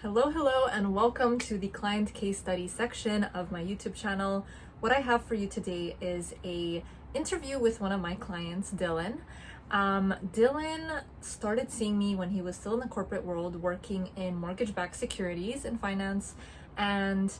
Hello, and welcome to the client case study section of my YouTube channel. What I have for you today is a interview with one of my clients, Dylan. Dylan started seeing me when he was still in the corporate world, working in mortgage-backed securities and finance, and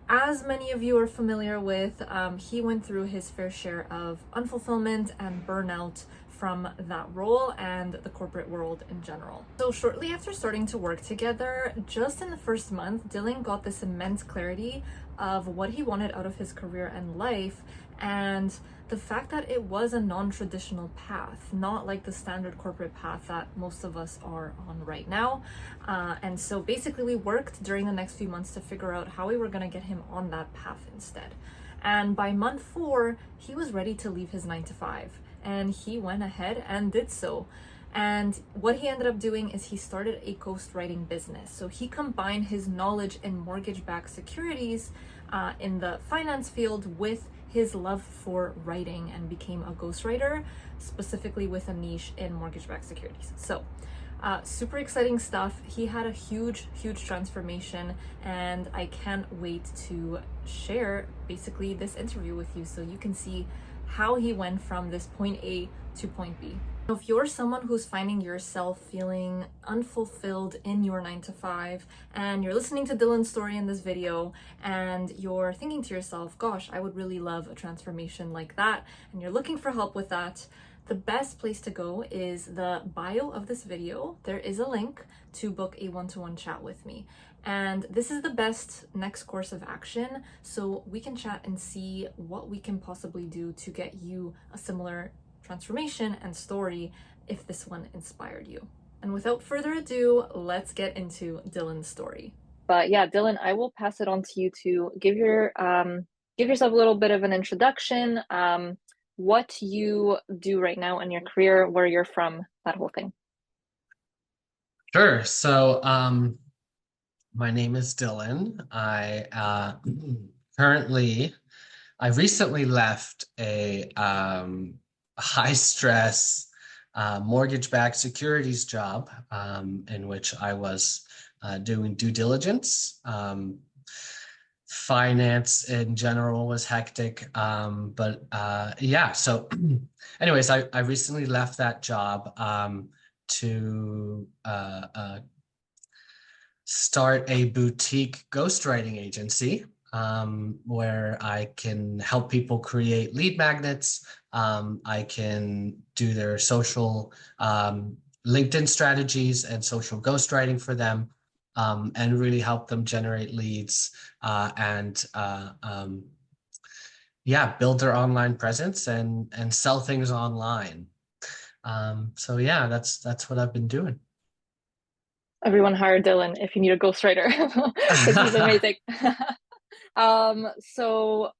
as many of you are familiar with, he went through his fair share of unfulfillment and burnout from that role and the corporate world in general. So shortly after starting to work together, just in the first month, Dylan got this immense clarity of what he wanted out of his career and life, and the fact that it was a non-traditional path, not like the standard corporate path that most of us are on right now. And so basically we worked during the next few months to figure out how we were going to get him on that path instead. And by month 4, he was ready to leave his 9 to 5, and he went ahead and did so. And what he ended up doing is he started a ghostwriting business. So he combined his knowledge in mortgage-backed securities in the finance field with his love for writing and became a ghostwriter, specifically with a niche in mortgage-backed securities. So super exciting stuff. He had a huge transformation, and I can't wait to share basically this interview with you so you can see how he went from this point A to point B. If you're someone who's finding yourself feeling unfulfilled in your 9 to 5 and you're listening to Dylan's story in this video and you're thinking to yourself, gosh, I would really love a transformation like that, and you're looking for help with that, the best place to go is the bio of this video. There is a link to book a one-to-one chat with me. And this is the best next course of action, so we can chat and see what we can possibly do to get you a similar transformation and story if this one inspired you. And without further ado, let's get into Dylan's story. But yeah, Dylan, I will pass it on to you to give yourself a little bit of an introduction, what you do right now in your career, where you're from, that whole thing. Sure. So, my name is Dylan. I recently left a high stress mortgage-backed securities job in which I was doing due diligence. Finance in general was hectic, but yeah. So, anyways, I recently left that job to start a boutique ghostwriting agency where I can help people create lead magnets. I can do their social LinkedIn strategies and social ghostwriting for them, and really help them generate leads and yeah, build their online presence and sell things online. So yeah, that's what I've been doing. Everyone hire Dylan if you need a ghostwriter because he's amazing. So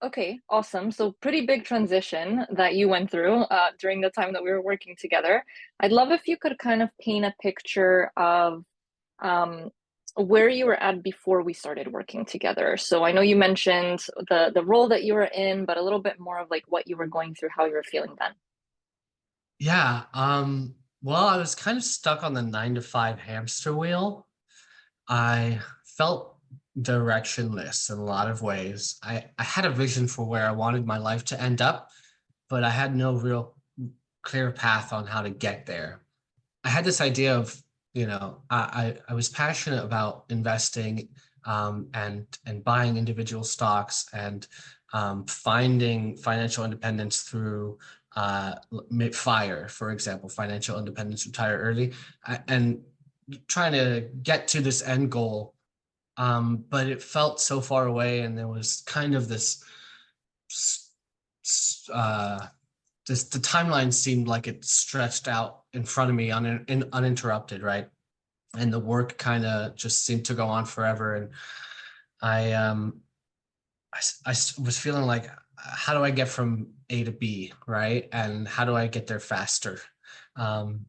okay, awesome. So pretty big transition that you went through during the time that we were working together. I'd love if you could kind of paint a picture of where you were at before we started working together. So I know you mentioned the role that you were in, but a little bit more of like what you were going through, how you were feeling then. Yeah. Well, I was kind of stuck on the 9 to 5 hamster wheel. I felt directionless in a lot of ways. I had a vision for where I wanted my life to end up, but I had no real clear path on how to get there. I had this idea of, I was passionate about investing and buying individual stocks and finding financial independence through FIRE, for example, financial independence, retire early, and trying to get to this end goal. But it felt so far away, and there was kind of this just the timeline seemed like it stretched out in front of me uninterrupted, right? And the work kind of just seemed to go on forever. And I, um, I was feeling like, how do I get from A to B, right? And how do I get there faster? Um,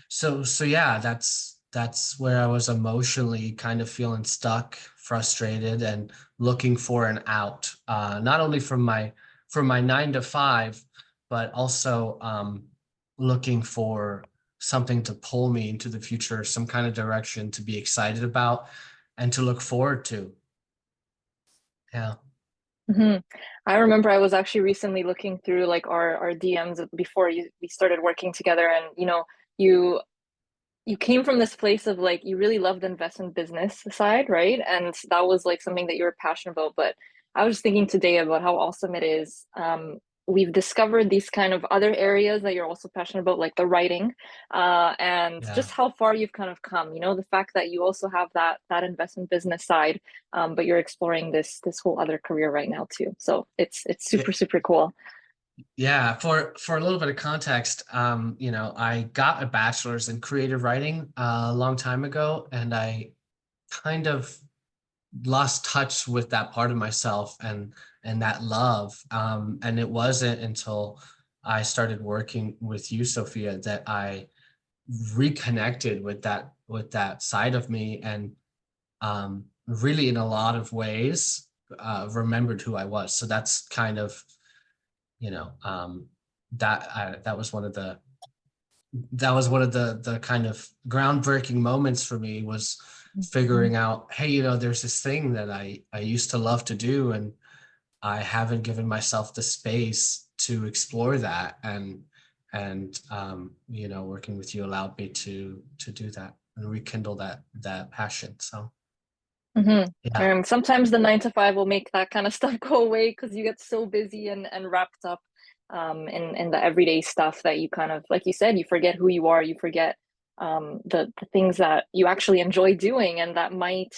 so yeah, that's where I was emotionally kind of feeling stuck, frustrated, and looking for an out. Not only from my 9 to 5, but also looking for something to pull me into the future, some kind of direction to be excited about and to look forward to. Yeah. hmm I remember I was actually recently looking through like our DMs before we started working together, and you you came from this place of like you really loved the investment business side, right? And that was like something that you were passionate about. But I was just thinking today about how awesome it is. We've discovered these kind of other areas that you're also passionate about, like the writing, and Yeah. just how far you've kind of come. You know, the fact that you also have that investment business side, but you're exploring this whole other career right now too. So it's Yeah. super super cool. Yeah, for a little bit of context, I got a bachelor's in creative writing a long time ago, and I kind of lost touch with that part of myself and that love. And it wasn't until I started working with you, Sophia, that I reconnected with that side of me and really in a lot of ways remembered who I was. So that's kind of you know that was one of the kind of groundbreaking moments for me was Mhm. figuring out, hey, there's this thing that I used to love to do, and I haven't given myself the space to explore that, and working with you allowed me to do that and rekindle that passion. So yeah. And sometimes the 9 to 5 will make that kind of stuff go away because you get so busy and wrapped up in the everyday stuff that you kind of, like you said, you forget who you are, you forget the things that you actually enjoy doing and that might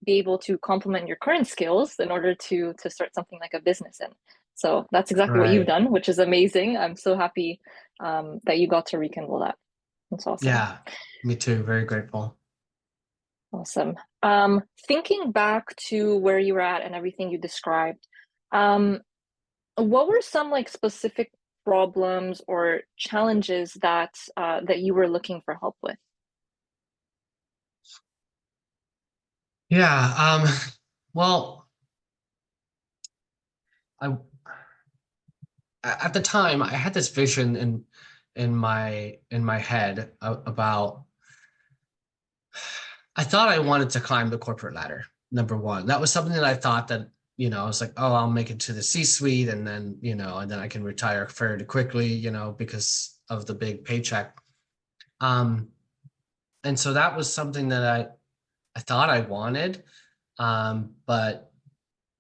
be able to complement your current skills in order to start something like a business in. So that's exactly what you've Right. done, which is amazing. I'm so happy that you got to rekindle that. That's awesome. Yeah, me too, very grateful. Awesome. Thinking back to where you were at and everything you described, um, what were some like specific problems or challenges that you were looking for help with? Yeah. Well, I at the time I had this vision in my head about. I thought I wanted to climb the corporate ladder. Number one, that was something that I thought that I was like, oh, I'll make it to the C-suite, and then and then I can retire fairly quickly, because of the big paycheck. Um, and so that was something that I thought I wanted, but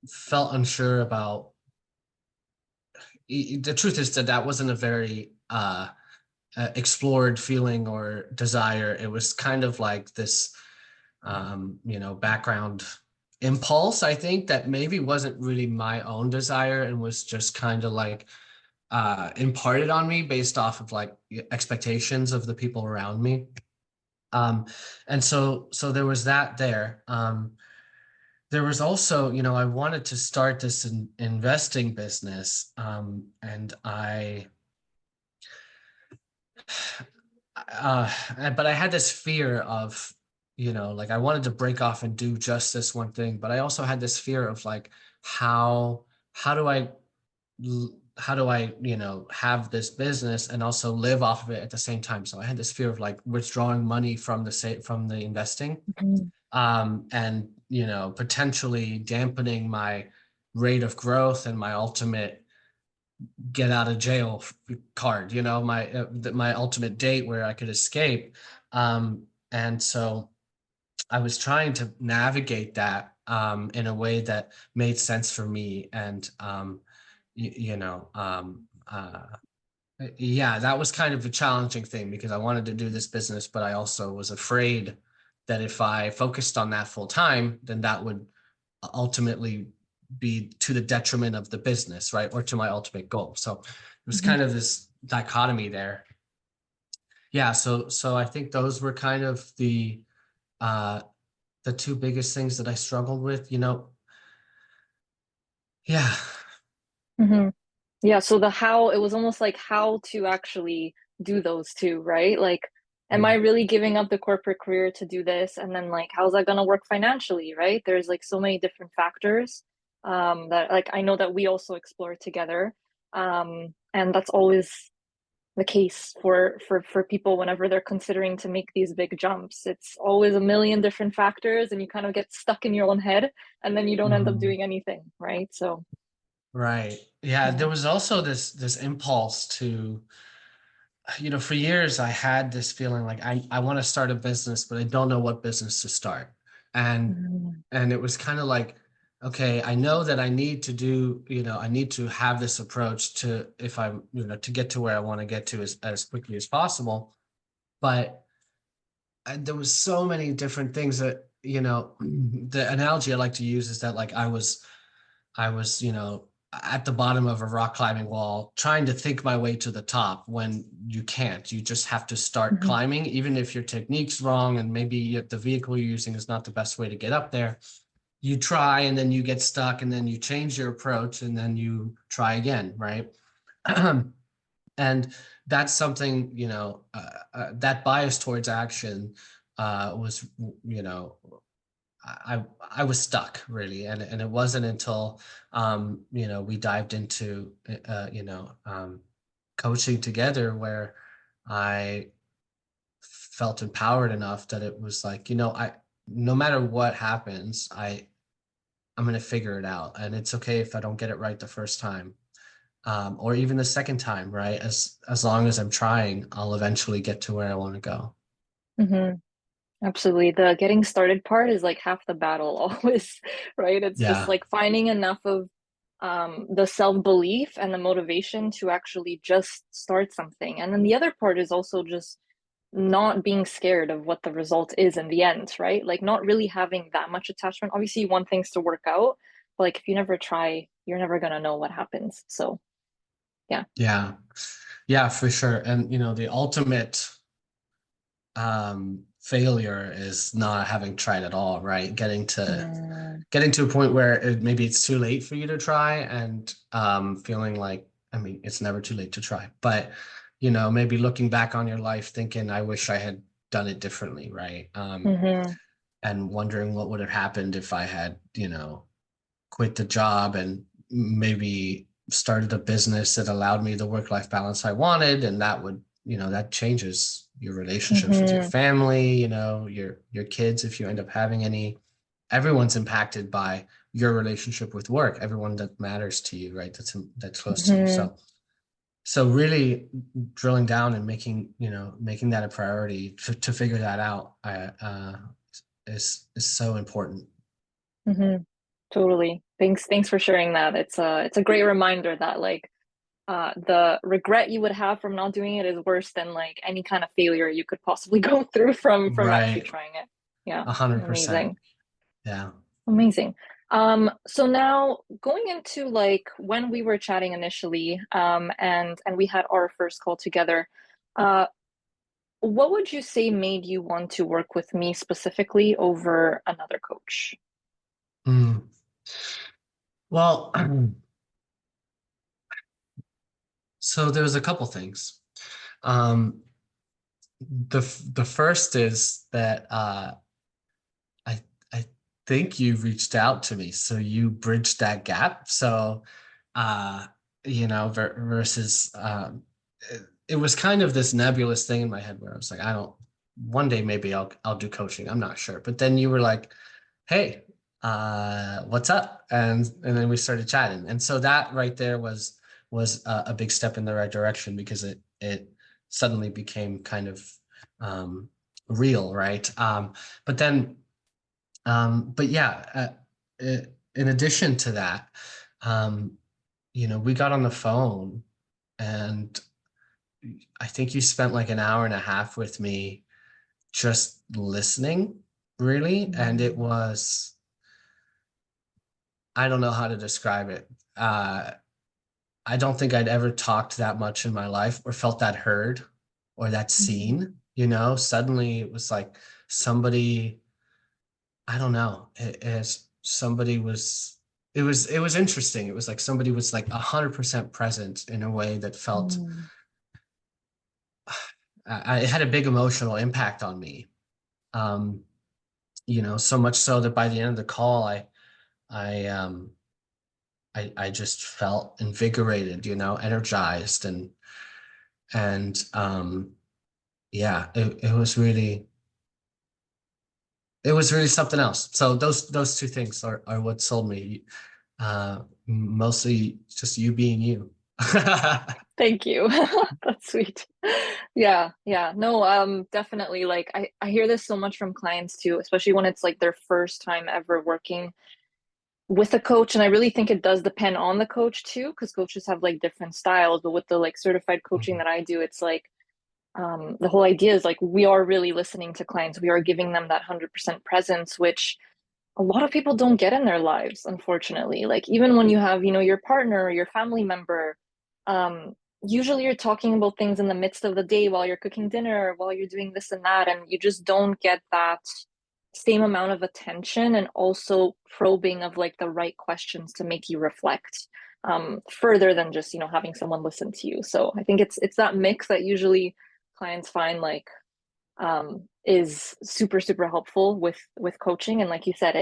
felt unsure about. The truth is that that wasn't a very explored feeling or desire. It was kind of like this, background impulse, I think, that maybe wasn't really my own desire and was just kind of like imparted on me based off of like expectations of the people around me. Um, and so there was that there. There was also, I wanted to start this investing business, and uh, but I had this fear of, like I wanted to break off and do just this one thing, but I also had this fear of like how how do I how do I, have this business and also live off of it at the same time? So I had this fear of like withdrawing money from the investing, Mhm. and potentially dampening my rate of growth and my ultimate get out of jail card, my ultimate date where I could escape. And so I was trying to navigate that in a way that made sense for me. And you, you know yeah, that was kind of a challenging thing because I wanted to do this business, but I also was afraid that if I focused on that full time, then that would ultimately be to the detriment of the business, right? Or to my ultimate goal. So it was Mhm. kind of this dichotomy there. Yeah, so I think those were kind of uh the two biggest things that I struggled with. Yeah. Mhm. Yeah, so the how, it was almost like how to actually do those two, right? Like, am I Mm. really giving up the corporate career to do this? And then like, how's that gonna work financially, right? There's like so many different factors that like I know that we also explore together. And that's always the case for people whenever they're considering to make these big jumps. It's always a million different factors, and you kind of get stuck in your own head, and then you don't end up Mhm. doing anything, right? So Right. Yeah, yeah. there was also this impulse to, for years I had this feeling like I want to start a business, but I don't know what business to start. And Mm-hmm. and it was kind of like, okay, I know that I need to do, I need to have this approach to, if I'm, to get to where I want to get to as quickly as possible. But there was so many different things that, the analogy I like to use is that like I was, at the bottom of a rock climbing wall, trying to think my way to the top when you can't. You just have to start Mm-hmm. climbing, even if your technique's wrong and maybe the vehicle you're using is not the best way to get up there. You try and then you get stuck and then you change your approach and then you try again, right? And that's something, that bias towards action was, you know, I was stuck really, and it wasn't until we dived into coaching together where I felt empowered enough that it was like, I no matter what happens, I'm gonna figure it out, and it's okay if I don't get it right the first time, or even the second time, right? As long as I'm trying, I'll eventually get to where I want to go. Mm-hmm. Absolutely. The getting started part is like half the battle always, right? It's just Yeah, like finding enough of the self-belief and the motivation to actually just start something. And then the other part is also just not being scared of what the result is in the end, right? Like not really having that much attachment. Obviously, you want things to work out, but like if you never try, you're never gonna know what happens. So yeah. yeah, yeah, for sure. And the ultimate failure is not having tried at all, right? Mm, Getting to a point where maybe it's too late for you to try, and feeling like, I mean, it's never too late to try, but maybe looking back on your life thinking, I wish I had done it differently, right? mm-hmm, And wondering what would have happened if I had, quit the job and maybe started a business that allowed me the work-life balance I wanted, and that would, that changes your relationships with your mm-hmm, family, your kids if you end up having any. Everyone's impacted by your relationship with work, everyone that matters to you, right? That's close to you. mm-hmm, So really drilling down and making that a priority to figure that out, is so important. mm-hmm. Totally. Thanks for sharing that. It's a great reminder that like the regret you would have from not doing it is worse than like any kind of failure you could possibly go through from actually Right. trying it. Yeah. 100%. Amazing. Yeah. Amazing. So now going into like when we were chatting initially, and we had our first call together, uh, what would you say made you want to work with me specifically over another coach? Mm. Well, so there's a couple things. Um, the first is that I I think you reached out to me, so you bridged that gap. So uh, versus it was kind of this nebulous thing in my head where I was like, I don't. One day maybe I'll do coaching. I'm not sure, but then you were like, hey, what's up? And then we started chatting, and so that right there was a big step in the right direction because it suddenly became kind of um, real, right? But then, but yeah, in addition to that, um, we got on the phone, and I think you spent like an hour and a half with me just listening, really, and it Mm, was, I don't know how to describe it. I don't think I'd ever talked that much in my life or felt that heard or that mm, seen, Suddenly it was like somebody, I don't know, somebody was, it was interesting. It was like somebody was like 100% present in a way that felt, mm, it had a big emotional impact on me. Um, so much so that by the end of the call, I, um, I just felt invigorated, energized, And yeah, it was really something else. So those two things are what sold me. Mostly just you being you. Thank you. That's sweet. Yeah, yeah. No, definitely. Like I hear this so much from clients too, especially when it's like their first time ever working with a coach. And I really think it does depend on the coach too, because coaches have like different styles. But with the like certified coaching Mhm. that I do, it's like the whole idea is like we are really listening to clients. We are giving them that 100% presence, which a lot of people don't get in their lives, unfortunately. Like even when you have, your partner or your family member, um, usually you're talking about things in the midst of the day while you're cooking dinner, while you're doing this and that, and you just don't get that same amount of attention and also probing of like the right questions to make you reflect further than just, having someone listen to you. So I think it's that mix that usually clients find like is super super helpful with coaching. And like you said,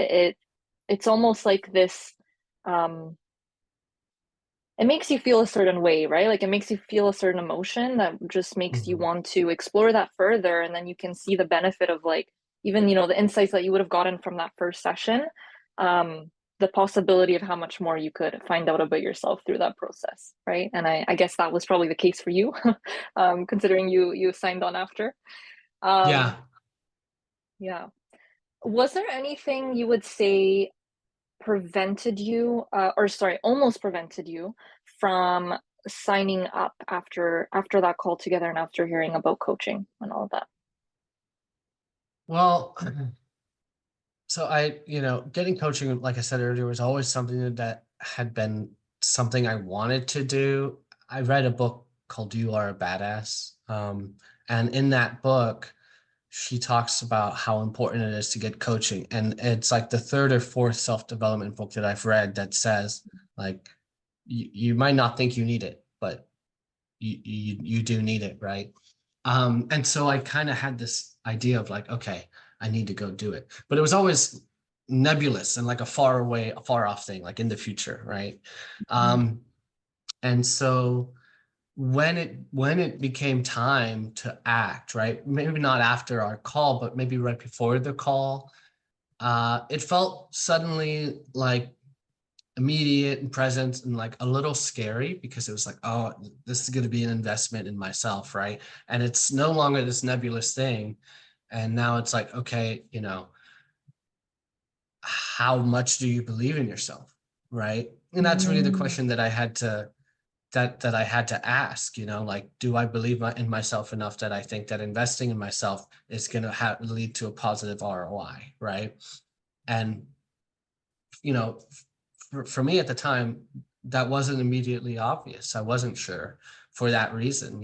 it's almost like this um it makes you feel a certain way, right? Like it makes you feel a certain emotion that just makes you Mhm. want to explore that further, and then you can see the benefit of like even the insights that you would have gotten from that first session, um the possibility of how much more you could find out about yourself through that process, right? And I guess that was probably the case for you, considering you signed on after. um Yeah. yeah. Was there anything you would say prevented you, or sorry, almost prevented you from signing up after that call together and after hearing about coaching and all of that? Well, so getting coaching, like I said earlier, was always something that had been something I wanted to do. I read a book called You Are a Badass. And in that book, she talks about how important it is to get coaching. And it's like the third or fourth self-development book that I've read that says, like, you might not think you need it, but you do need it, right? And so I kind of had this idea of like, okay, I need to go do it. But it was always nebulous and like a far away, a far off thing, like in the future, right? Mhm. Um, and so when it became time to act, right? Maybe not after our call, but maybe right before the call, it felt suddenly like immediate and present and like a little scary because it was like, oh, this is going to be an investment in myself, right? And it's no longer this nebulous thing. And now it's like, okay, how much do you believe in yourself, right? And that's really the Mm, question that I had to that I had to ask, like, do I believe in myself enough that I think that investing in myself is going to lead to a positive ROI, right? And you know, for me at the time, that wasn't immediately obvious. I wasn't sure for that reason.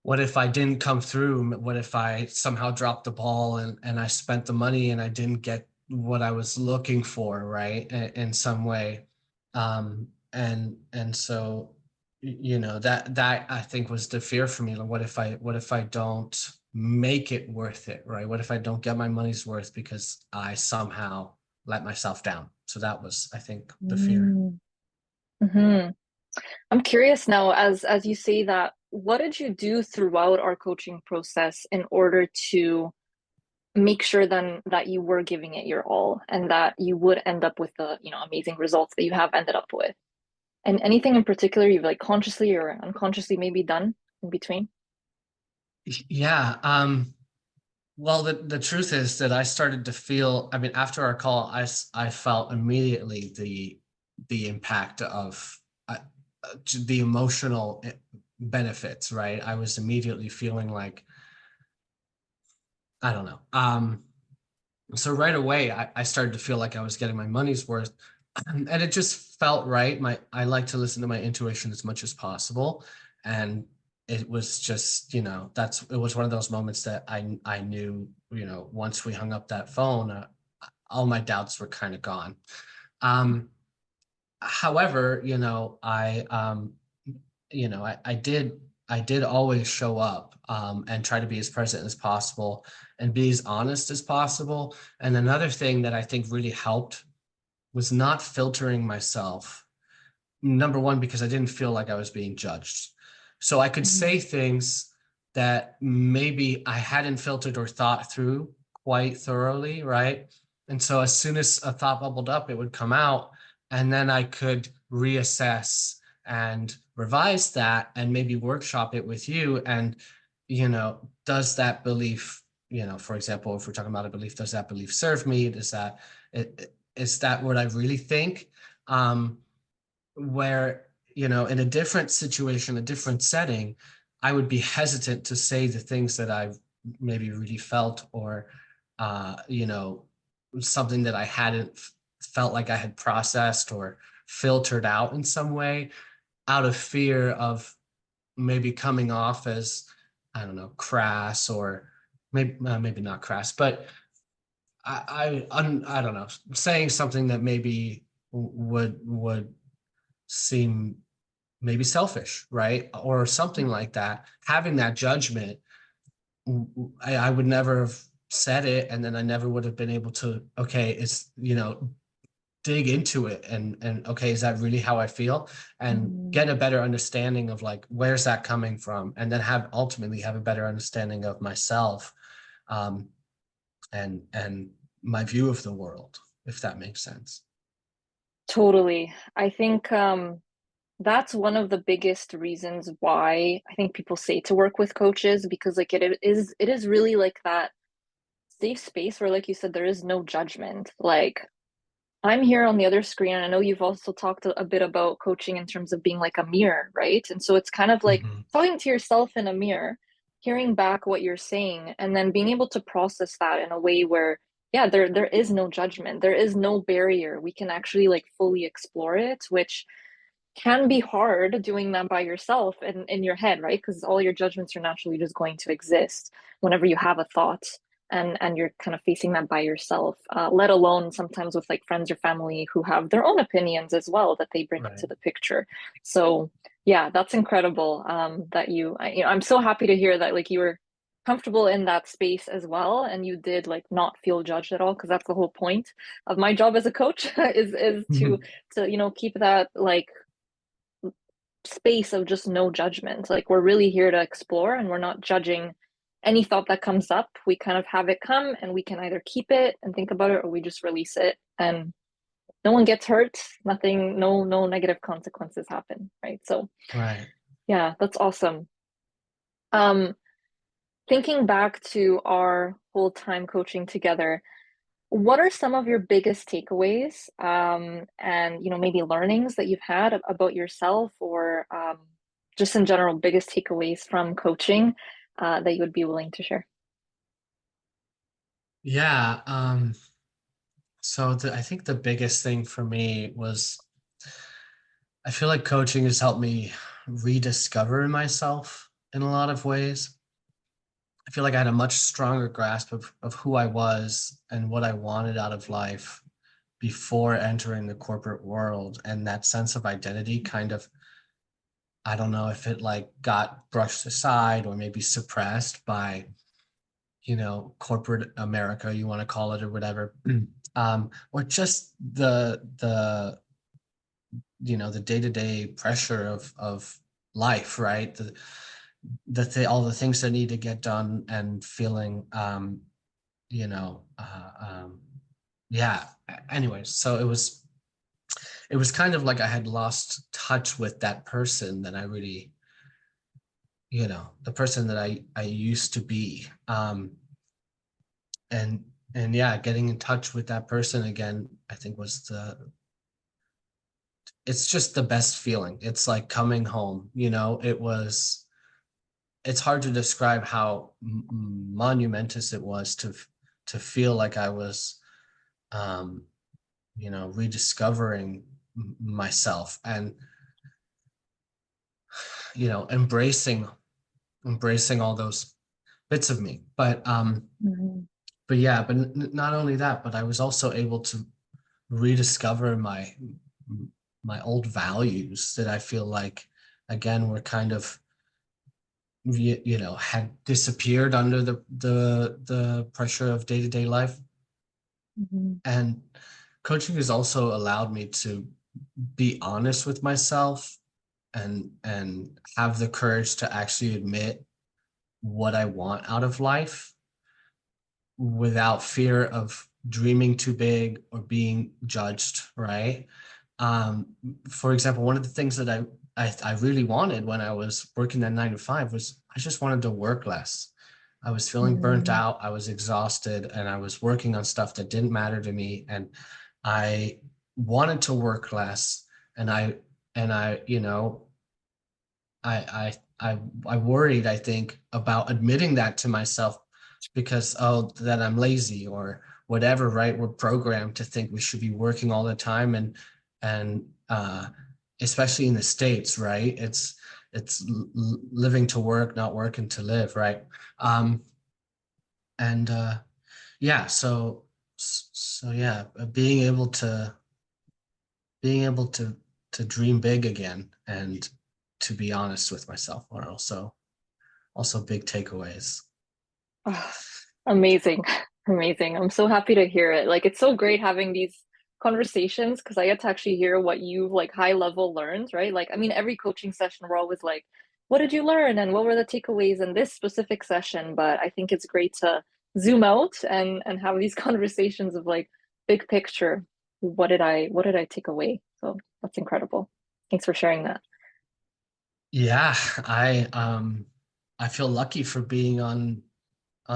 What if I didn't come through? What if I somehow dropped the ball and I spent the money and I didn't get what I was looking for, right? In some way. And so, that I think was the fear for me. Like, what if I don't make it worth it, right? What if I don't get my money's worth because I somehow let myself down? So that was, I think, the fear. mm, mhm. I'm curious now, as you say that, what did you do throughout our coaching process in order to make sure then that you were giving it your all and that you would end up with the, amazing results that you have ended up with? And anything in particular you've like consciously or unconsciously maybe done in between? Yeah. Well, the truth is that I started to feel, I mean, after our call, I felt immediately the impact of the emotional benefits, right? I was immediately feeling like, I don't know. So right away, I started to feel like I was getting my money's worth, and it just felt right. I like to listen to my intuition as much as possible, and it was just, it was one of those moments that I knew, once we hung up that phone, all my doubts were kind of gone. Um, However, I did always show up, and try to be as present as possible and be as honest as possible. And another thing that I think really helped was not filtering myself. Number one, because I didn't feel like I was being judged. So I could Mhm. say things that maybe I hadn't filtered or thought through quite thoroughly, right? And so as soon as a thought bubbled up, it would come out, and then I could reassess and revise that and maybe workshop it with you. And, does that belief, for example, if we're talking about a belief, does that belief serve me? Is that what I really think? Where, in a different situation, a different setting, I would be hesitant to say the things that I've maybe really felt, or, something that I hadn't felt like I had processed or filtered out in some way, out of fear of maybe coming off as, I don't know, crass, or maybe not crass, but I don't know, saying something that maybe would seem maybe selfish, right? Or something like that. Having that judgment, I would never have said it, and then I never would have been able to, okay, dig into it, and okay, is that really how I feel? And Mhm. get a better understanding of, like, where's that coming from, and then ultimately have a better understanding of myself, um, and my view of the world, if that makes sense. Totally. I think that's one of the biggest reasons why I think people say to work with coaches, because like it is really like that safe space where, like you said, there is no judgment. Like, I'm here on the other screen, and I know you've also talked a bit about coaching in terms of being like a mirror, right? And so it's kind of like Mhm. talking to yourself in a mirror, hearing back what you're saying, and then being able to process that in a way where, yeah, there is no judgment, there is no barrier. We can actually like fully explore it, which can be hard doing that by yourself in your head, right? Because all your judgments are naturally just going to exist whenever you have a thought, and you're kind of facing that by yourself, let alone sometimes with like friends or family who have their own opinions as well that they bring Right. into the picture. So yeah, that's incredible, that I'm so happy to hear that like you were comfortable in that space as well, and you did like not feel judged at all, because that's the whole point of my job as a coach is to keep that like space of just no judgment. Like, we're really here to explore, and we're not judging any thought that comes up. We kind of have it come, and we can either keep it and think about it, or we just release it, and no one gets hurt. Nothing, no negative consequences happen, right? So Right. yeah, that's awesome. Um, Thinking back to our whole time coaching together, what are some of your biggest takeaways, and maybe learnings that you've had about yourself, or just in general, biggest takeaways from coaching, that you would be willing to share? Yeah. So I think the biggest thing for me was, I feel like coaching has helped me rediscover myself in a lot of ways. I feel like I had a much stronger grasp of who I was and what I wanted out of life before entering the corporate world. And that sense of identity kind of, I don't know if it like got brushed aside or maybe suppressed by, corporate America, you want to call it, or whatever. Or just the day-to-day pressure of life, right? All the things that need to get done, and feeling, you know yeah. Anyways, so it was kind of like I had lost touch with that person that I really, the person that I used to be. And yeah, getting in touch with that person again, I think it's just the best feeling. It's like coming home, it's hard to describe how monumentous it was to feel like I was, um, rediscovering myself, and, embracing all those bits of me. Mhm. But yeah, but not only that, but I was also able to rediscover my old values that I feel like, again, were kind of, had disappeared under the pressure of day-to-day life. Mhm. And coaching has also allowed me to be honest with myself, and have the courage to actually admit what I want out of life without fear of dreaming too big or being judged, right? Um, for example, one of the things that I really wanted when I was working that 9 to 5 was I just wanted to work less. I was feeling burnt Mm, out, I was exhausted, and I was working on stuff that didn't matter to me. And I wanted to work less. And you know, I worried, I think, about admitting that to myself because that I'm lazy or whatever, right? We're programmed to think we should be working all the time, and especially in the States, right? It's living to work, not working to live, right? Um, and yeah, so yeah, being able to dream big again and to be honest with myself are also big takeaways. ah, amazing. Amazing. I'm so happy to hear it. Like it's so great having these conversations because I get to actually hear what you've like high level learned, right? Like I mean every coaching session we're always like, what did you learn and what were the takeaways in this specific session? But I think it's great to zoom out and have these conversations of like big picture. What did I take away? So that's incredible. Thanks for sharing that. Yeah, I feel lucky for being on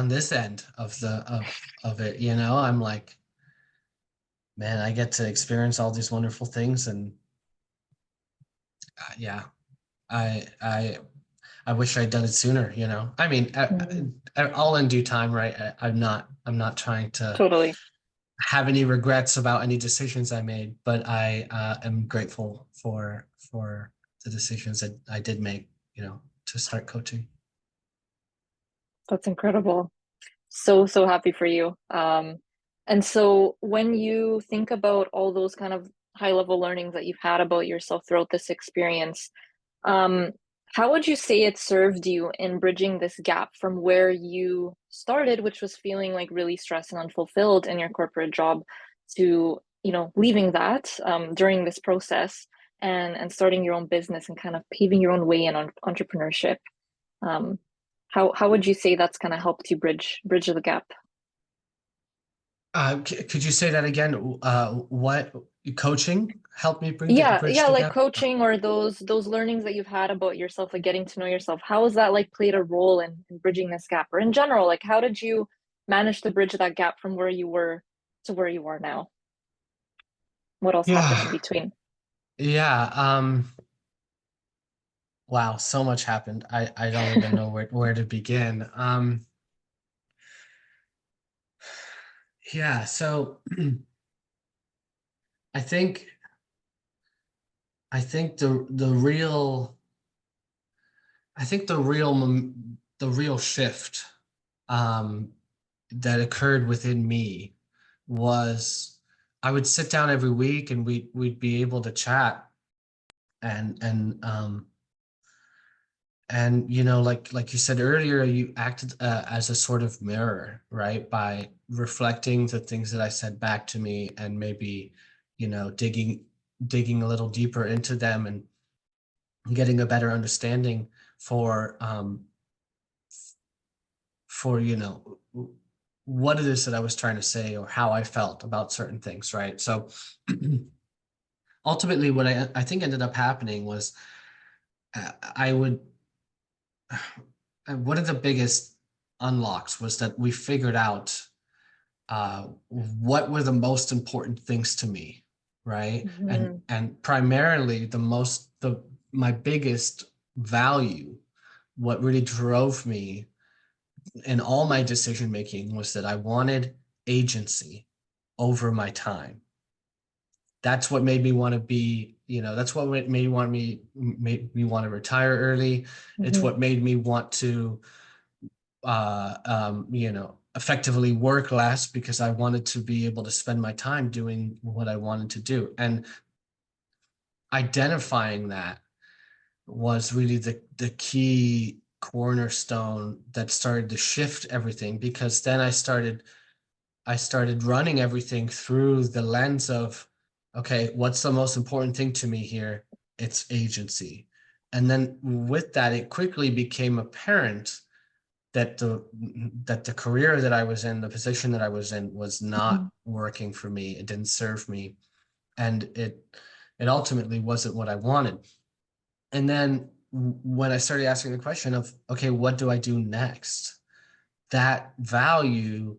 this end of it, you know. I'm like, man, I get to experience all these wonderful things, and yeah, I I I wish I'd done it sooner, you know. I mean, Mm, all in due time, right? I'm not trying to totally. have any regrets about any decisions I made, but I am grateful for the decisions that I did make, you know, to start coaching. That's incredible. So, so happy for you. And so when you think about all those kind of high level learnings that you've had about yourself throughout this experience, um, how would you say it served you in bridging this gap from where you started, which was feeling like really stressed and unfulfilled in your corporate job, to, leaving that during this process and starting your own business and kind of paving your own way in entrepreneurship? Um, how would you say that's kind of helped you bridge the gap? Could you say that again? What coaching helped me Yeah, bridge yeah, the like gap? coaching or those learnings that you've had about yourself, like getting to know yourself. How has that like played a role in bridging this gap? Or in general, like how did you manage to bridge that gap from where you were to where you are now? What else happened in Yeah, between? yeah. Wow, so much happened. I don't even know where to begin. Yeah, so I think I think the real shift um, that occurred within me was I would sit down every week and we'd be able to chat and and um, and you know, like you said earlier, you acted as a sort of mirror, right? By reflecting the things that I said back to me and maybe, you know, digging a little deeper into them and getting a better understanding for you know, what it is that I was trying to say or how I felt about certain things, right? So ultimately, what I think ended up happening was I would one of the biggest unlocks was that we figured out what were the most important things to me, right? Hmm. And primarily my biggest value, what really drove me in all my decision making was that I wanted agency over my time. That's what made me want to be, you know, that's what made me want to retire early. It's Hmm. what made me want to you know, effectively work less because I wanted to be able to spend my time doing what I wanted to do. And identifying that was really the key cornerstone that started to shift everything because then I started running everything through the lens of, okay, what's the most important thing to me here? It's agency. And then with that, it quickly became apparent that the career that I was in, the position that I was in, was not working for me. It didn't serve me, and it ultimately wasn't what I wanted. And then when I started asking the question of, okay, what do I do next? That value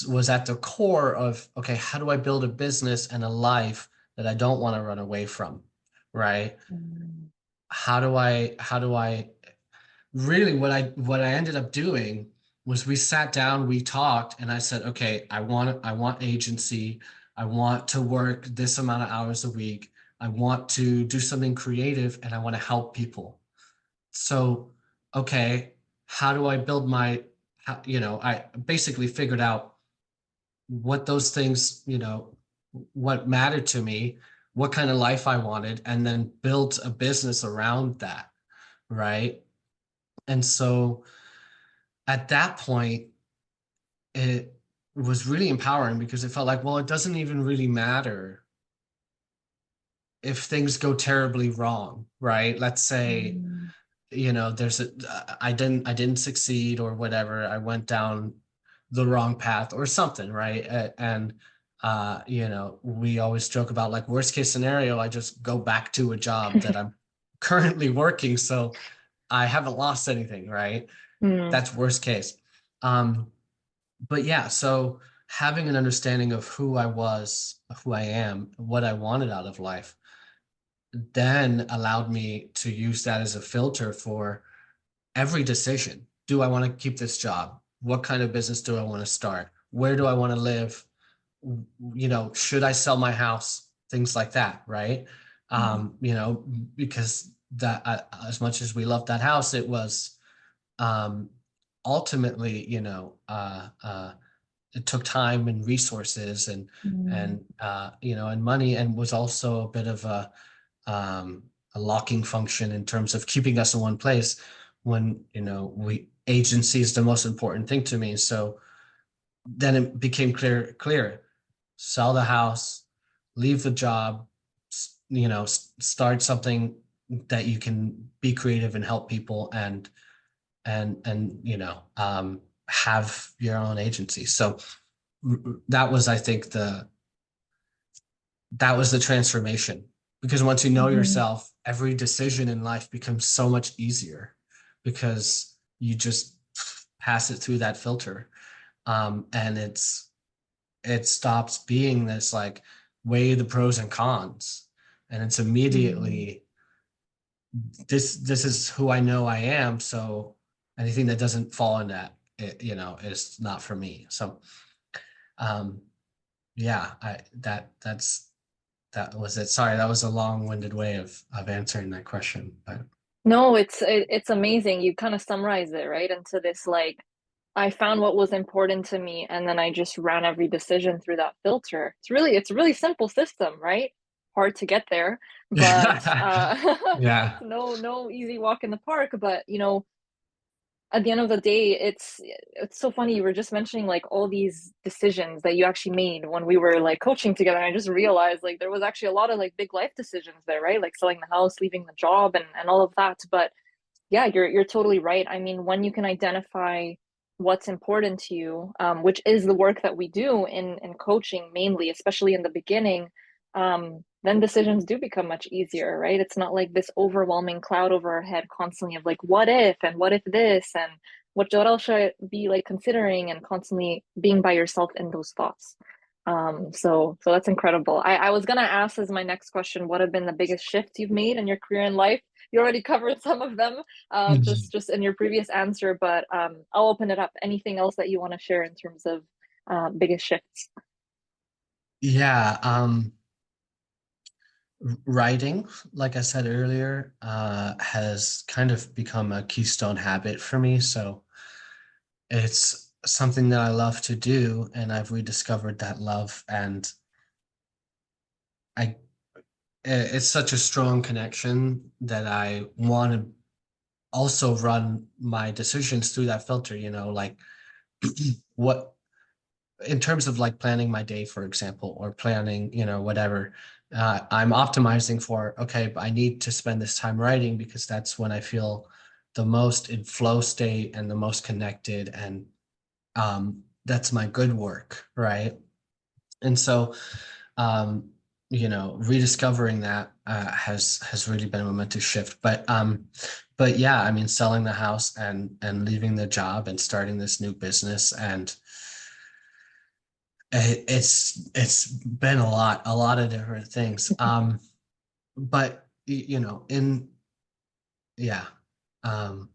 was at the core of, okay, how do I build a business and a life that I don't want to run away from, right? Mm. How do I really, what I ended up doing was, we sat down, we talked, and I said, okay, I want agency. I want to work this amount of hours a week. I want to do something creative, and I want to help people. So, okay, how do I build I basically figured out what those things, what mattered to me, what kind of life I wanted, and then built a business around that, right? And so at that point, it was really empowering, because it felt like, well, it doesn't even really matter if things go terribly wrong, right? Let's say, Mm. there's I didn't succeed or whatever. I went down the wrong path or something, right? And we always joke about, like, worst case scenario, I just go back to a job that I'm currently working, so I haven't lost anything, right? Mm. That's worst case. But yeah, so having an understanding of who I was, who I am, what I wanted out of life, then allowed me to use that as a filter for every decision. Do I want to keep this job? What kind of business do I want to start? Where do I want to live? Should I sell my house? Things like that, right? Because that, as much as we loved that house, it was, um, ultimately, it took time and resources, Mm. and money, and was also a bit of um, a locking function in terms of keeping us in one place, when we agency is the most important thing to me. So then it became clear: sell the house, leave the job, start something that you can be creative and help people, and have your own agency. So that was, I think, that was the transformation, because once you know Mhm. yourself, every decision in life becomes so much easier, because you just pass it through that filter. And it stops being this, like, weigh the pros and cons, and it's Mm. immediately, this is who I know I am, so anything that doesn't fall in that, is not for me. So, um yeah, that was it. Sorry, that was a long-winded way of answering that question, but No, it's amazing. You kind of summarize it, right? Into this like I found what was important to me and then I just ran every decision through that filter. It's a really simple system, right? Hard to get there, but yeah. no easy walk in the park, but at the end of the day, it's so funny. You were just mentioning like all these decisions that you actually made when we were like coaching together. And I just realized like there was actually a lot of like big life decisions there, right? Like selling the house, leaving the job and all of that. But yeah, you're totally right. I mean, when you can identify what's important to you, which is the work that we do in coaching mainly, especially in the beginning, then decisions do become much easier, right? It's not like this overwhelming cloud over our head constantly of like, what if and what if this and what else should I be like considering and constantly being by yourself in those thoughts. So that's incredible. I was gonna ask as my next question, what have been the biggest shifts you've made in your career and life? You already covered some of them, just in your previous answer, but I'll open it up. Anything else that you want to share in terms of biggest shifts? Yeah, writing, like I said earlier, has kind of become a keystone habit for me. So it's something that I love to do, and I've rediscovered that love, and I it's such a strong connection that I want to also run my decisions through that filter, like, what in terms of like planning my day, for example, or planning, whatever, I'm optimizing for, okay, I need to spend this time writing because that's when I feel the most in flow state and the most connected, and that's my good work, right? And so, um, rediscovering that has really been a momentous shift. But yeah, I mean, selling the house and leaving the job and starting this new business, and it's been a lot of different things. But in yeah, um,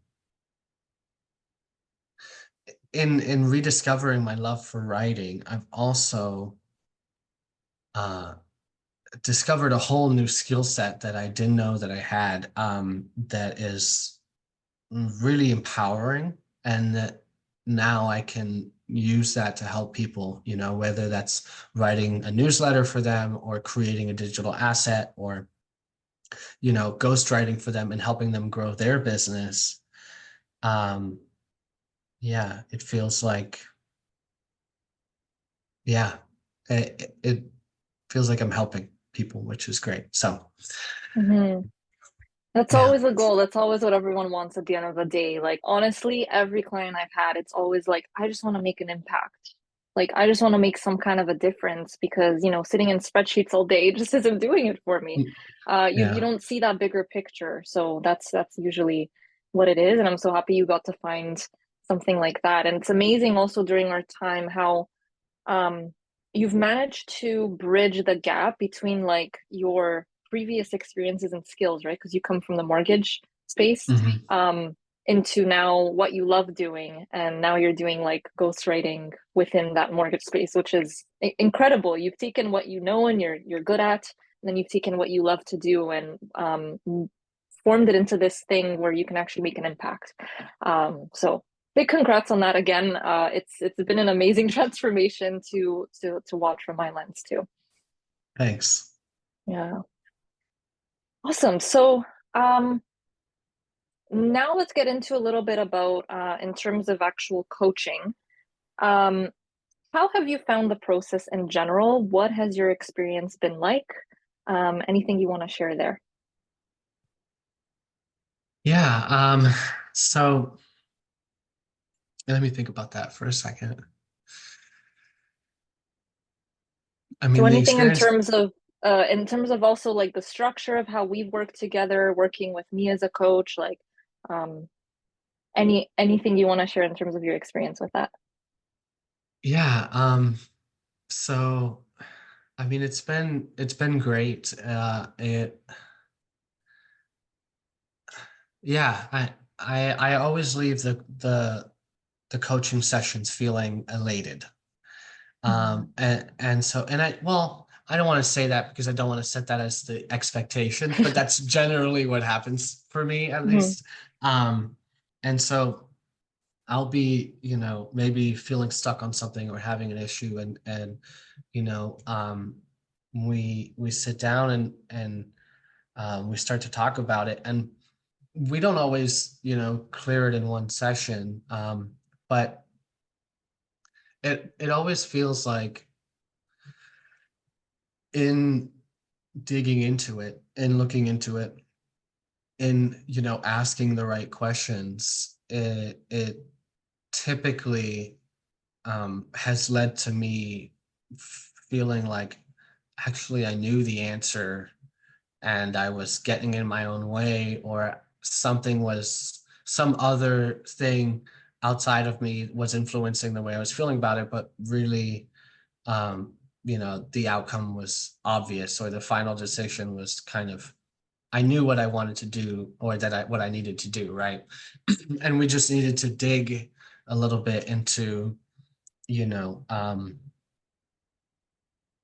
in rediscovering my love for writing, I've also uh, discovered a whole new skill set that I didn't know that I had, that is really empowering, and that now I can use that to help people, whether that's writing a newsletter for them or creating a digital asset, or, ghostwriting for them and helping them grow their business. Um, yeah, it feels like, yeah, it feels like I'm helping people, which is great. So, Mhm. That's yeah. always the goal. That's always what everyone wants at the end of the day. Like, honestly, every client I've had, it's always like, I just want to make an impact. Like, I just want to make some kind of a difference because, sitting in spreadsheets all day just isn't doing it for me. You Yeah. don't see that bigger picture. So that's usually what it is. And I'm so happy you got to find something like that. And it's amazing also during our time how um, you've managed to bridge the gap between like your previous experiences and skills, right? Because you come from the mortgage space, Mhm. um, into now what you love doing, and now you're doing like ghostwriting within that mortgage space, which is incredible. You've taken what you know and you're good at, and then you've taken what you love to do and formed it into this thing where you can actually make an impact. So big congrats on that again. It's been an amazing transformation to watch from my lens too. Thanks. Yeah, awesome. So now let's get into a little bit about in terms of actual coaching. Um, how have you found the process in general? What has your experience been like? Anything you want to share there? Yeah. So let me think about that for a second. I So mean, the anything experience, in terms of also like the structure of how we've worked together, working with me as a coach, like um, anything you want to share in terms of your experience with that? yeah. So I mean, it's been great. Yeah, I always leave the coaching sessions feeling elated. Mhm. I don't want to say that because I don't want to set that as the expectation, but that's generally what happens for me, at Mhm. least. Um, and so I'll be, maybe feeling stuck on something or having an issue, and you know, um, we sit down and we start to talk about it, and we don't always, clear it in one session, but it always feels like, in digging into it and looking into it, in asking the right questions, it typically has led to me feeling like actually I knew the answer and I was getting in my own way, or some other thing outside of me was influencing the way I was feeling about it, but really, um, the outcome was obvious, or the final decision was kind of, I knew what I wanted to do, or what I needed to do, right? And we just needed to dig a little bit you know, um,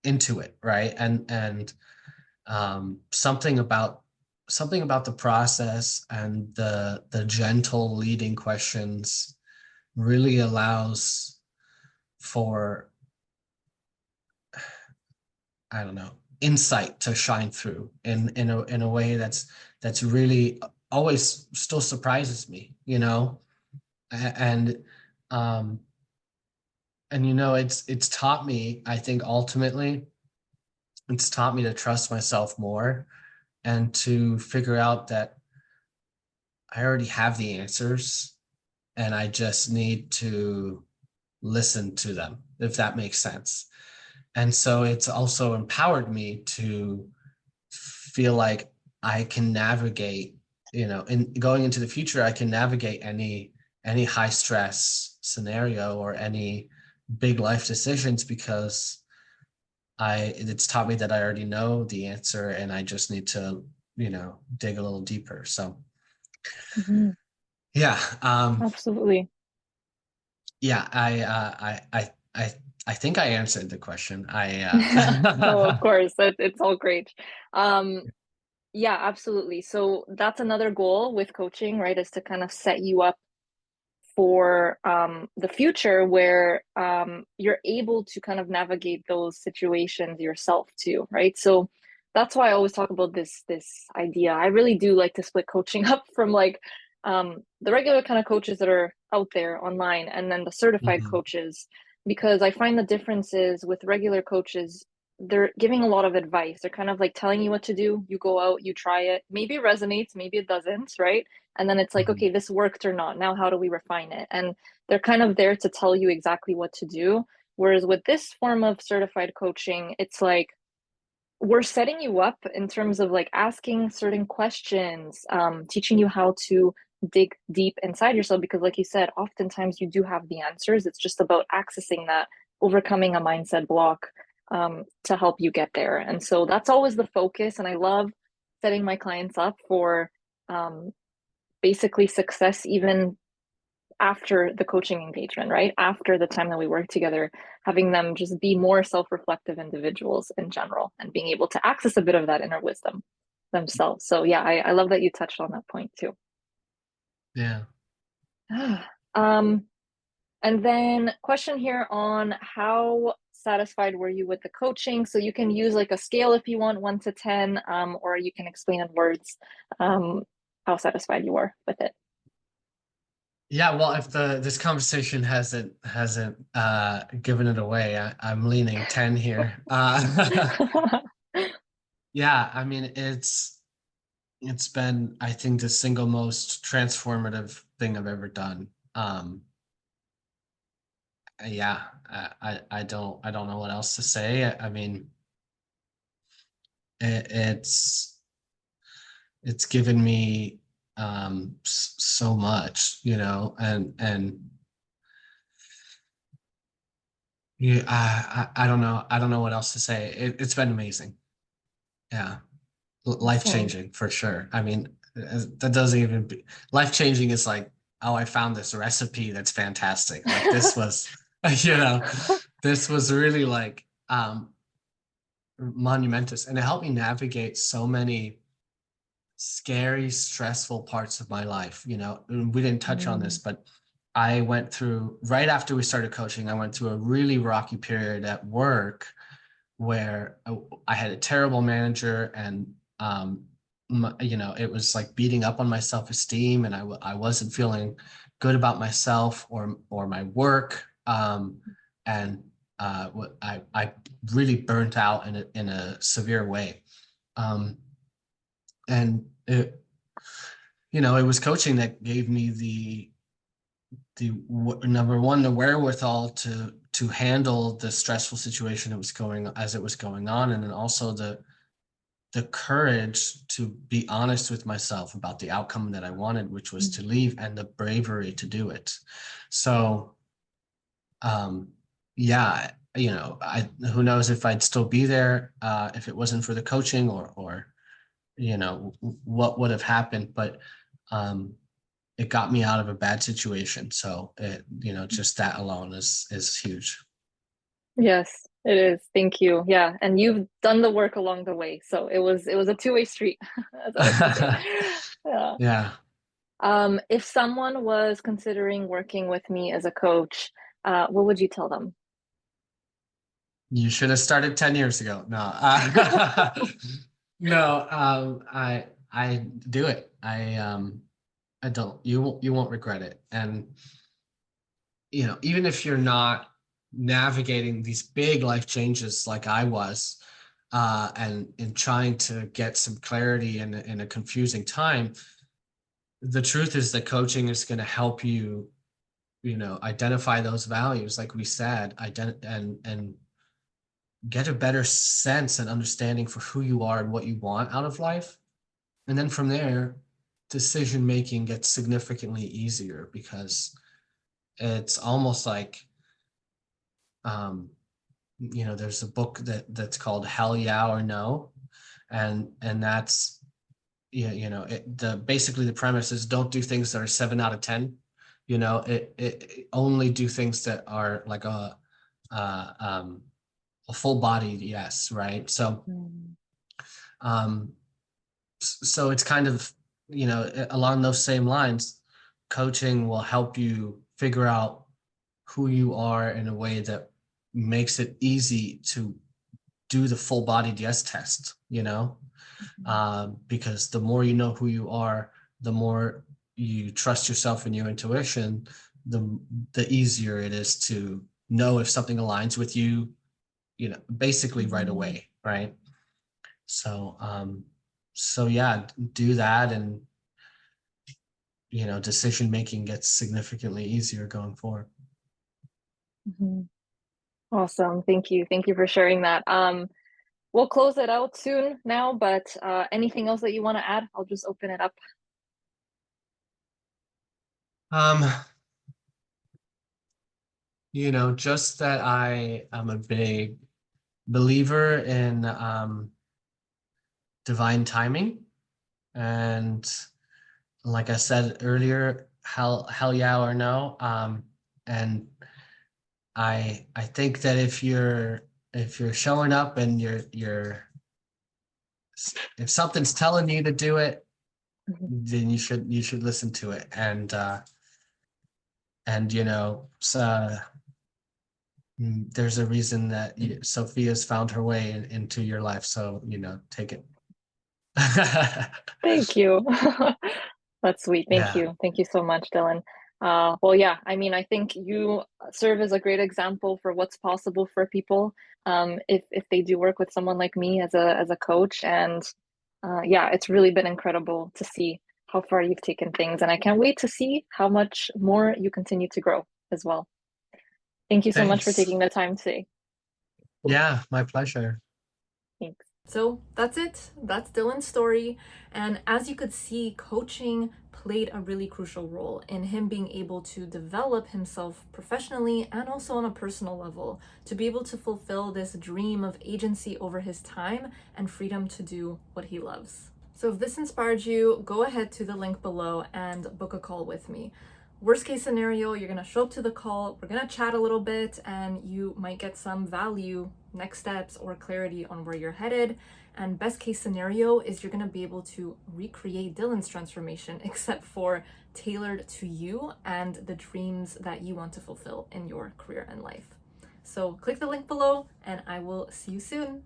into it, right? And something about the process and the gentle leading questions really allows for, I don't know, insight to shine through in a way that's really always still surprises me, and um and it's taught me, I think ultimately, it's taught me to trust myself more and to figure out that I already have the answers and I just need to listen to them, if that makes sense. And so it's also empowered me to feel like I can navigate, in going into the future, I can navigate any high stress scenario or any big life decisions because it's taught me that I already know the answer and I just need to, dig a little deeper. So Mhm. yeah, Absolutely. yeah, I think I answered the question. No, of course, it's all great. Um, yeah, absolutely. So that's another goal with coaching, right? Is to kind of set you up for the future where you're able to kind of navigate those situations yourself too, right? So that's why I always talk about this idea. I really do like to split coaching up from like the regular kind of coaches that are out there online and then the certified Mhm, coaches, because I find the differences with regular coaches. They're giving a lot of advice. They're kind of like telling you what to do. You go out, you try it. Maybe it resonates, maybe it doesn't, right? And then it's like, mhm. okay, this worked or not. Now, how do we refine it? And they're kind of there to tell you exactly what to do. Whereas with this form of certified coaching, it's like we're setting you up in terms of like asking certain questions, teaching you how to dig deep inside yourself. Because, like you said, oftentimes you do have the answers. It's just about accessing that, overcoming a mindset block to help you get there. And so that's always the focus. And I love setting my clients up for um, basically success even after the coaching engagement, right? After the time that we work together, having them just be more self reflective individuals in general and being able to access a bit of that inner wisdom themselves. So, yeah, I love that you touched on that point too. Yeah. um, and then, question here on how satisfied were you with the coaching? So, you can use like a scale if you want, 1 to 10, or you can explain in words um, how satisfied you were with it. Yeah, well, if this conversation hasn't given it away, I'm leaning 10 here. Yeah, I mean it's been, I think, the single most transformative thing I've ever done. Yeah, I don't know what else to say. I mean, it's given me so much, and yeah, I don't know. I don't know what else to say. It's been amazing. Yeah. Life Awesome. changing for sure. I mean, that doesn't even life changing is like, oh, I found this recipe that's fantastic. Like this was, you know, this was really like monumentous, and it helped me navigate so many scary, stressful parts of my life. And we didn't touch on this, Mm, but I went through right after we started coaching. I went through a really rocky period at work where I had a terrible manager and it was like beating up on my self-esteem and I wasn't feeling good about myself or my work and I really burnt out in a severe way um, and it was coaching that gave me number one, the wherewithal to handle the stressful situation it was going on, and then also the courage to be honest with myself about the outcome that I wanted, which was mm, to leave, and the bravery to do it. So, um, yeah, I who knows if I'd still be there if it wasn't for the coaching or what would have happened, but um, it got me out of a bad situation. So just that alone is huge. yes, it is. Thank you. Yeah, and you've done the work along the way, so it was a two-way street, as I like to say. Yeah. Yeah, If someone was considering working with me as a coach, what would you tell them? you should have started 10 years ago. No, no, I do it. I don't. You won't regret it. And even if you're not navigating these big life changes like I was, and in trying to get some clarity in a confusing time, the truth is that coaching is going to help you, identify those values, like we said, and get a better sense and understanding for who you are and what you want out of life. And then from there, decision making gets significantly easier, because it's almost like, there's a book that's called Hell Yeah or No, and that's, basically the premise is, don't do things that are 7 out of 10. It only do things that are like a full bodied yes, right? So um so it's kind of, along those same lines, coaching will help you figure out who you are in a way that makes it easy to do the full bodied yes test, because the more you know who you are, the more you trust yourself and your intuition, the easier it is to know if something aligns with you, basically right away, right? So yeah, do that, and decision making gets significantly easier going forward. Awesome. Thank you. Thank you for sharing that. We'll close it out soon now, but anything else that you want to add? I'll just open it up. Just that I am a big believer in divine timing, and like I said earlier, hell yeah or no. And I think that if you're showing up and if something's telling you to do it, then you should listen to it. And so there's a reason that Sophia's found her way into your life. So, take it. Thank you. That's sweet. Thank Yeah. you. Thank you so much, Dylan. Well, yeah, I mean, I think you serve as a great example for what's possible for people, if they do work with someone like me as a coach. And yeah, it's really been incredible to see how far you've taken things, and I can't wait to see how much more you continue to grow as well. Thank you so much for Thanks. taking the time today. Yeah, my pleasure. Thanks. So that's it. That's Dylan's story. And as you could see, coaching played a really crucial role in him being able to develop himself professionally and also on a personal level, to be able to fulfill this dream of agency over his time and freedom to do what he loves. So if this inspired you, go ahead to the link below and book a call with me. Worst case scenario, you're gonna show up to the call, we're gonna chat a little bit, and you might get some value, next steps, or clarity on where you're headed. And best case scenario is you're gonna be able to recreate Dylan's transformation, except for tailored to you and the dreams that you want to fulfill in your career and life. So click the link below, and I will see you soon.